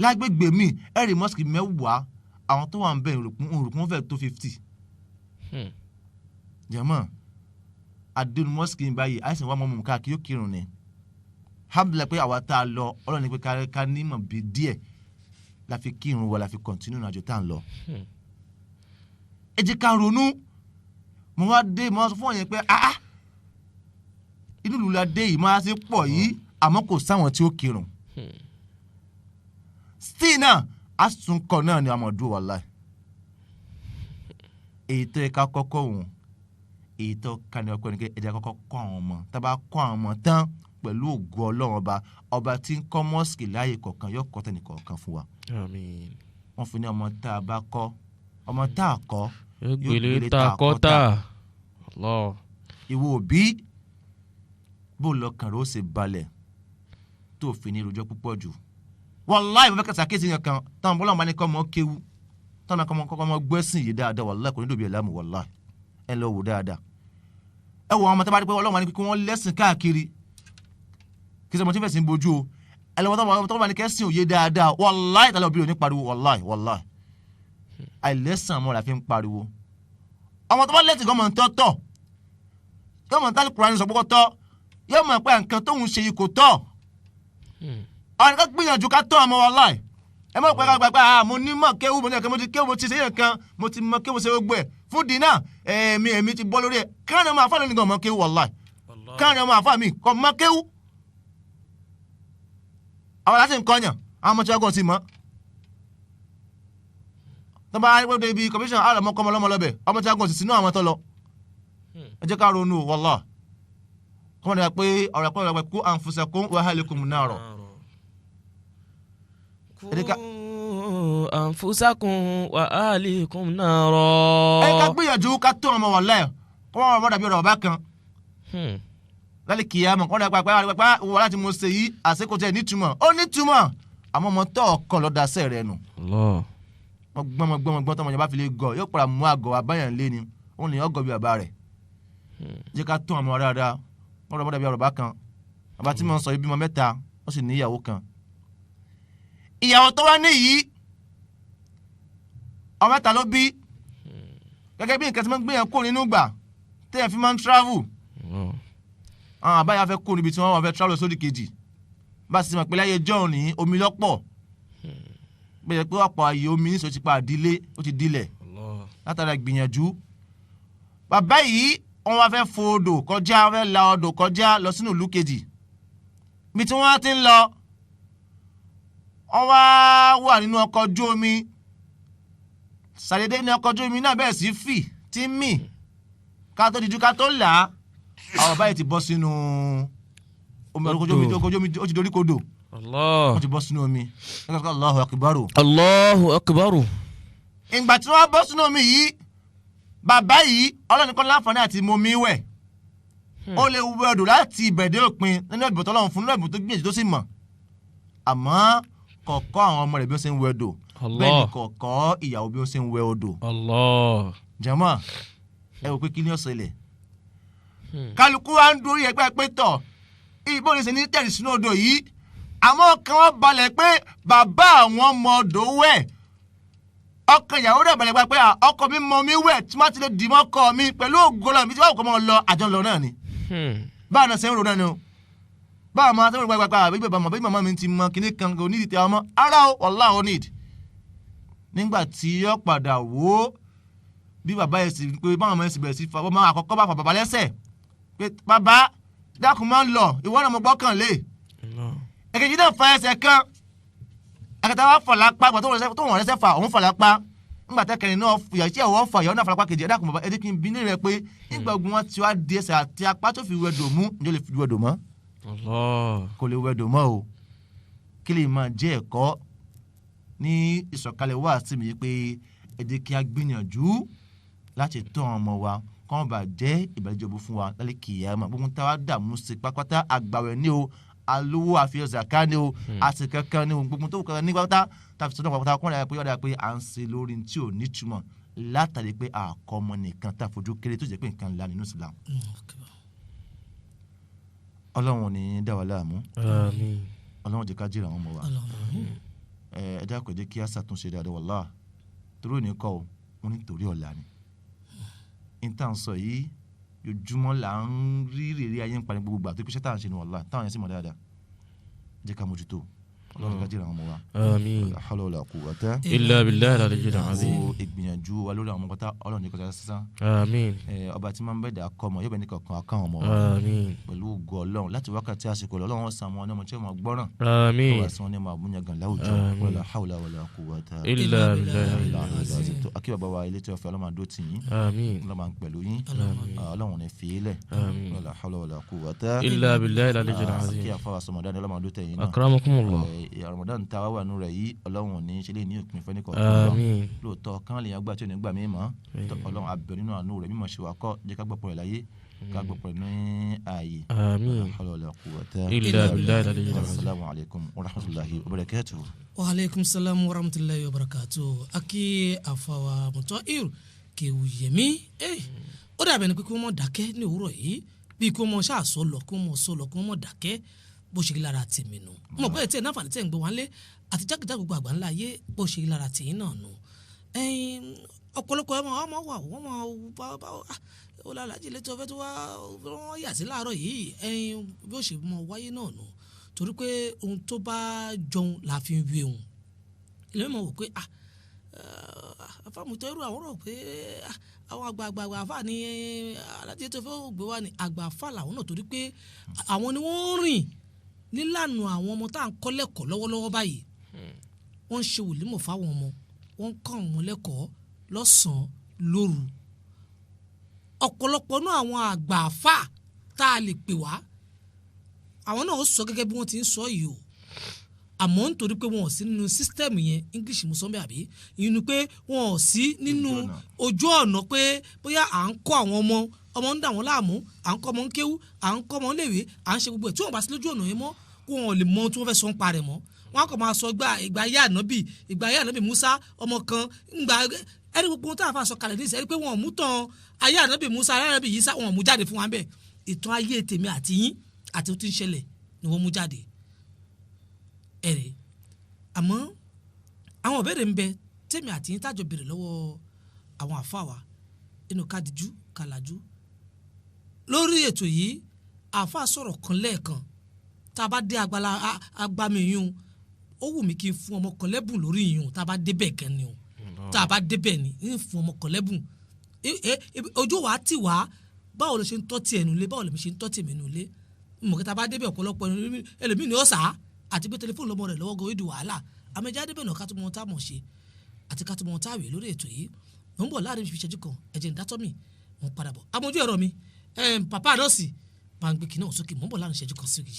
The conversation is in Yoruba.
lágbègbè mi ẹ̀rì mọ́sìkì mẹ́wàá àwọn tó wà ń bẹ̀ òrùkún fẹ́ tó 50. jẹ́mọ́ àdéhùn mọ́sìkì báyìí àìsàn wà mọ́mọ́ káàkiri yóò kírun ni alhamdulillah pé àwa tá a lọ ọlọ́ni pé ká nímọ̀ bí díẹ̀ la fi kírun wa la fi kọ̀ntínú ìrìnàjò tá à ń lọ. ẹ jẹ́ ká ronú mo wá dé mo sọ fún ọ̀yẹ́ pé inú ìlú la dé yìí máa ṣe pọ̀ yìí àmọ́ kò sáwọn tí ó kírun. still náà asunkọ náà ni amadu wàláì èyí tó yẹ ká kọ́kọ́ òun èyí tó ká ní ọkọ ní kí ẹja kọ́kọ́ kọ́ àwọn ọmọ tá a bá kọ́ àwọn ọmọ tán pẹ̀lú ògo Ọlọ́run ọba tí ń kọ́ mọ́sìkì láàyè kọ̀ọ̀kan yóò kọ́ tẹ̀lé kọ̀ọ̀kan fún wa. Àmín. wọ́n fi ní ọmọ tá a bá kọ́ ọmọ tá a kọ́ yóò gbélé tá a kọ́ tá. ìwọ òbí bó lọ́kàn rẹ̀ ó ṣe balẹ̀ tó fi ní ìròjọ́ púpọ̀ jù. wàláì mo fẹ́ kẹsà kéèsì yẹn kan táwọn bọ́lá máa ní kọ́ mọ́ kéwú táwọn kọ́ mọ́ gbẹ́sìn yìí dáadáa wàláì kò ní dòbí ẹ̀ láàmú wàláì ẹ lọ wò dáadáa. ẹ wọ àwọn ọmọ tó bá rí pé Ọlọ́run máa ní kí wọ́n lẹ́sìn káàkiri kí sọ mo ti fẹ́ sìn bójú o ẹ lọ wọ́n tó bá ní kẹ́sìn òye dáadáa wàláì tàlẹ́ òbí rẹ̀ ní pariwo wàláì àìlẹ́sìn àmọ́ la fi ń pariwo. ọmọ tó bá lẹ́sìn gọ́mọ̀ ń tọ́ yóò mọ̀ tálí Kùránì sọ púpọ̀ tọ́ yóò mọ̀ pé nǹkan tóun ṣe yìí kò tọ́ àwọn kan gbìyànjú ká tọ́ ọmọ wàláì ẹ mọ̀ pé ká gbà mo ní mọ̀ kéwù mo ní ẹ̀kẹ́ mo ti kéwù mo ti ṣe yẹn kan mo ti mọ̀ kéwù ṣe gbogbo ẹ̀ fún dínà èmi ti bọ́ lórí ẹ̀ káàní ọmọ àfáà lónìí gan mọ̀ kéwù wàláì káàní ọmọ àfáà mi kò mọ̀ kéwù àwọn láti ń kọ́yàn àwọn ọmọ tí wọ́n gàn sí mọ́ tó bá rí pé ibi commission àrà mọ́ kọ́mọ lọ́mọ lọ́bẹ̀ ọmọ tí wọ́n gàn sí sínú àwọn tó lọ ẹ jẹ́ ká ronú wàláì kọ́mọ nígbà pé ọ̀rọ̀ ẹ̀kọ́ ìrọ̀pẹ̀ kú anfusakum wa ahlikum nara anfusakum wa ahlikum nara. ẹ ká gbìyànjú ká tó ọmọ wàláì kọ́ wọn ọmọ dàbí ọ̀rọ̀ ọba kan lálẹ́ kìyàmọ̀ kọ́ dàgbà pé wọ́n láti mo ṣe yìí àsìkò tẹ̀ nítumọ̀ ó nítumọ̀ àmọ́ ọmọ tó ọkọ̀ lọ́dà sẹ́ rẹ̀ nù. gbọ́n tọmọ yẹn bá fi lè gọ̀ yóò padà mú àgọ̀ abáyàn lé ni òun lè ọgọ̀ bí bàbá rẹ̀. jẹ́ ká tó ọmọ dáadáa wọ́n rọ̀ dàbí ọ̀rọ̀ ọba kan bàbá tí mo ń sọ ibi mọ mẹ́ta ó sì ní ìyàwó kan. ìyàwó tó wá ní yìí ọmọ mẹ́ta ló bí gẹ́gẹ́ bí nǹkan tí wọ́n gbé yẹn kó nínú gbà téèyàn fi máa ń travel àwọn àbáyá fẹ́ kó níbi tí wọ́n fẹ́ travel sódì kejì bá a sì mọ̀ pé láyé john ní omi lọ́pọ̀ bẹ́ẹ̀ pé ọ̀pọ̀ ààyè omi ní sọ́ọ́ ti pa àdílé ó ti dilẹ̀ látara gbìyànjú bàbá yìí wọ́n wá fẹ́ fo odò kọjá wọ́n fẹ́ la odò kọjá lọ sínú ìlú kejì bí tí wọ́n ti ń lọ wọ́n wá wà nínú ọkọ̀ ojú omi sàdédé ní ọkọ̀ ojú omi náà bẹ̀rẹ̀ sí fì tí ń mì ká tó dijú ká tó là á àwọn báyìí ti bọ́ sínú omi ọkọ̀ omi ó ti dorí kodò wọ́n ti bọ́ sínú omi Allahu akbar Allahu akbar. ìgbà tí wọ́n bọ́ sínú omi yìí bàbá yìí ọlọ́ni kan láǹfààní àti momi wẹ̀ ó lè wẹ odò láti ìbẹ̀dẹ̀ òpin nínú ẹ̀bùn tọ́lọ́run fún nínú ẹ̀bùn tó gbìyànjú tó sì mọ̀ àmọ́ kọ̀ọ̀kọ́ àwọn ọmọ rẹ̀ bí wọ́n ṣe ń wẹ odò bẹ́ẹ̀ ni kọ̀ọ̀kọ́ ìyàwó bí wọ́n ṣe ń wẹ odò. jàmáà ẹ wò pé kí ni ó ṣẹlẹ̀ kálukú wa ń dúró ẹgbẹ́ pé tọ̀ ìbò ní ṣe ní tẹ̀lé sínú odò yìí àmọ́ kan wọ́n balẹ̀ pé bàbá àwọn ọmọ odò wẹ̀ ọkọ ìyàwó rẹ̀ balẹ̀ pé ọkọ mi mọ mi wẹ̀ tí wọ́n ti lè dì mọ́ ọkọ mi pẹ̀lú ògùn mi tí wọ́n kọ́ mọ́ lọ àjọ lọ náà ni báwọn náà ṣe ń ro náà ni o báwọn máa tẹ́wọ́n gbàgbà àbí màmá mi ti mọ kíní kan kò nídìí tẹ ọmọ ara o wàlá o need nígbà tí yọ padà wò ó bí bàbá yẹn sì pé báwọn ọmọ yẹn sì bẹ̀rẹ̀ sí fa ọmọ àkọ́kọ́ bá fa bàbá lẹ́sẹ̀ pé bàbá dákun máa ń lọ ìwọ náà mo gbọ́kàn lé èkejì náà fa ẹsẹ̀ kan ẹ̀kẹta wa fọ̀ lápá gbà tó wọ́n rẹ́sẹ̀ fà òun fọ̀ lápá nígbà tẹ́kẹ̀rin náà fìyà iṣẹ́ ìwọ́ fà ìyàwó náà fọ̀ lápá kejì ẹ̀dá kùn bàbá ẹ̀dí kí n bí ní rẹ pé nígbà ogun wọn ti wá di ẹsẹ̀ àti apá tó fi wẹ̀dò mú ǹjẹ́ lè fi wẹ̀dò mọ́ kò lè wẹ̀dò mọ́ o kí lè máa jẹ́ ẹ̀kọ́ ní ìsọ̀kalẹ̀ wá sí mi pé ẹ̀dí kí a gbìyànjú láti tọ́ ọmọ wa kọ́n bá jẹ́ ìbàlẹ̀jọ̀bù fún wa lálẹ́ kìyàmá gbogbo táwa dààmú sí pápátá àgbàwẹ̀ ní o alówó àfihàn zaka ní o àti kankan ní o gbogbo tó kàn ní pátá tàbí sọ́dọ̀ pátá kọ́n rẹ̀ pé ọ̀dà pé à ń ṣe lórí tí ò nítumọ̀ látàrí pé àkọ́mọ nìkan tá a fojú kéré tó jẹ́ pé nǹkan ńlá nínú Islam. Ọlọ́run ò ní dá wa láàmú ọlọ́run jẹ́ ká jìrà wọn mọ́ wa ẹ dákun jẹ́ kí a ṣàtúnṣe dáadáa wàlá torí òní kọ́ wọn nítorí ọ̀la ni níta ń sọ yìí ojúmọ́ là ń rí rèrè ayé ń parí gbogbo gbà tó kí iṣẹ́ tá à ń ṣe ni wàlá táwọn yẹn sì mọ̀ dáadáa jẹ́ ká mójútó ọlọ́run ká jẹ́ra àwọn ọmọ wa. àmín. la hawla wala quwwata illa billahi al-aliyyil azim. ìgbìyànjú wa lórí àwọn ọmọ kọ́tà ọlọ́run ní kọjá sísan. àmín. ọba tí máa ń bẹ̀dẹ̀ akọ́mọ yóò bẹ̀ ní kankan akáwọn ọmọ wa. àmín. pẹ̀lú ògo ọlọ́run láti wákàtí àsìkò ọlọ́run wọn sàn wọn ní ọmọ tí wọ́n gbọ́ràn. àmín. ọba tí wọ́n ní máa múnyẹ gan láwùjọ. la hawla wala quwwata illa billahi al-azim. akí bàbá wa ilé tí wọ́n fẹ́ ọlọ́run àdó tì yín. àmín. ọlọ́run máa ń pẹ̀lú yín. ọlọ́run ní fi ilẹ̀. la hawla wala quwwata illa billahi al-aliyyil azim. akí àfọwọ́ sọmọdánì ọlọ́run àdó tẹ̀yìn náà. akramakumullah. Ramadan ta wà nù rẹ̀ yìí ọlọ́run ní ṣe lè ní òpin fẹ́ ní kọ̀ọ̀kan àmín. lóòótọ́ kán lè yàn gbà tí ò ní gbà mí mọ́ ọlọ́run abẹ nínú àánú rẹ̀ mímọ̀ ṣe wà kọ́ jẹ́ ká gbọ́pọ̀ rẹ̀ láyé ká gbọ́pọ̀ rẹ̀ ní ààyè. àmín. ọlọ́run kò wà tẹ́. illa billahi al-aliyyil azim. assalamu alaikum wa rahmatullahi wa barakatuh. wa alaikum salam wa rahmatullahi wa barakatuh. Aki àfàwà Mutọir Kewuyẹmi ó dàbẹ̀ ni pé kí wọ́n mọ̀ dákẹ́ ní òwúrọ̀ yìí bí kí wọ́n mọ̀ ṣáà sọ lọ kí wọ́n mọ̀ sọ lọ kí wọ́n mọ̀ dákẹ́ bó ṣe lára tèmi nù mọ̀ pé tí ẹ̀ náà fàní tẹ̀ ń gbọ́ wálé àti jákèjá gbogbo àgbà ńlá ayé bó ṣe lára tèmi náà nù. ọ̀pọ̀lọpọ̀ ọmọ wà wọ́n mọ̀ bá ó lálàjì létí ọ̀fẹ́ tó wọ́n yà sí láàárọ̀ yìí bí ó ṣe mọ̀ wáyé náà nù torí pé ohun tó bá jọun la fi ń wé òun ilé mọ̀ wò pé àfàmùtọ́ irú àwọn rò pé àwọn àgbààgbà àfà ní alájẹ tó fẹ́ gbé wá ní àgbà àfà làwọn náà torí pé àwọn ni wọ́n rìn nílànà àwọn ọmọ tá à ń kọ́ lẹ́kọ̀ọ́ lọ́wọ́lọ́wọ́ báyìí wọ́n ń ṣe wòlímọ̀ fáwọn ọmọ wọ́n ń kọ́ àwọn lẹ́kọ̀ọ́ lọ́sàn-án lóru ọ̀pọ̀lọpọ̀ náà àwọn àgbà àfà tá a lè pè wá àwọn náà ó sọ gẹ́gẹ́ bí wọ́n ti ń sọ yìí o àmọ́ nítorí pé wọn ò sí nínú sísítẹ́ẹ̀mù yẹn English mo sọ bẹ́ẹ̀ àbí ìyẹn ni pé wọn ò sí nínú ojú ọ̀nà pé bóyá à ń kọ́ àwọn ọmọ ń dà wọ́n láàmú à ń kọ́ ọmọ ń kéwú à ń kọ́ ọmọ ń léwé à ń ṣe gbogbo ẹ̀ tí wọ́n bá sí lójú ọ̀nà yẹn mọ́ kó wọn lè mọ ohun tí wọ́n fẹ́ sọ ń parẹ́ mọ́ wọn á kọ́ máa sọ ìgbà ayé ànábì Musa ọmọ kan ńgbà ẹni gbogbo ohun tí àfa sọ kalẹ̀ ní ìsẹ́rí pé wọn ò mú tán ayé ànábì Musa ayé ànábì Isa wọn ò mú jáde fún wa bẹ́ẹ̀ ìtàn ayé tèmi àti yín àti ohun tí ń ṣẹlẹ̀ ni wọ́n mú jáde ẹ̀rẹ̀ àmọ́ àwọn ìbéèrè ń bẹ tèmi àti yín tájọ béèrè lọ́wọ́ àwọn àfa wa inú kádìjú kàlàjú lórí ètò yìí àfa sọ̀rọ̀ kan lẹ́ẹ̀kan tá a bá dé agbami yún ó wù mí kí n fún ọmọ kan lẹ́bùn lórí yún tá a bá débẹ̀ gan ni o tá a bá débẹ̀ ni n fún ọmọ kan lẹ́bùn ojú wa ti wá báwo ló ṣe ń tọ́ tiẹ̀ nulẹ̀ báwo ló ṣe ń tọ́ tiẹ̀ mi nulẹ̀ mọ̀ kí tá a bá débẹ̀ ọ̀pọ̀lọpọ̀ ẹlòmíì ni ó sà á àti pé tẹlifóònù lọ́mọ rẹ̀ lọ́wọ́ gan ó di wàhálà àmẹ́já débẹ̀ náà ká tó mọ tá a mọ̀ ṣe àti ká tó mọ tá a wè lórí ètò yìí mò ń bọ̀ láàrin ìṣẹ́jú kan ẹ̀jẹ̀ ń dátọ́ mi mò ń padà bọ̀ amójú ẹ̀rọ mi pàpá àdọ́sì máa ń gbé kinní ọ̀sókè mò ń bọ̀ láàrin ìṣẹ́jú kan sí i.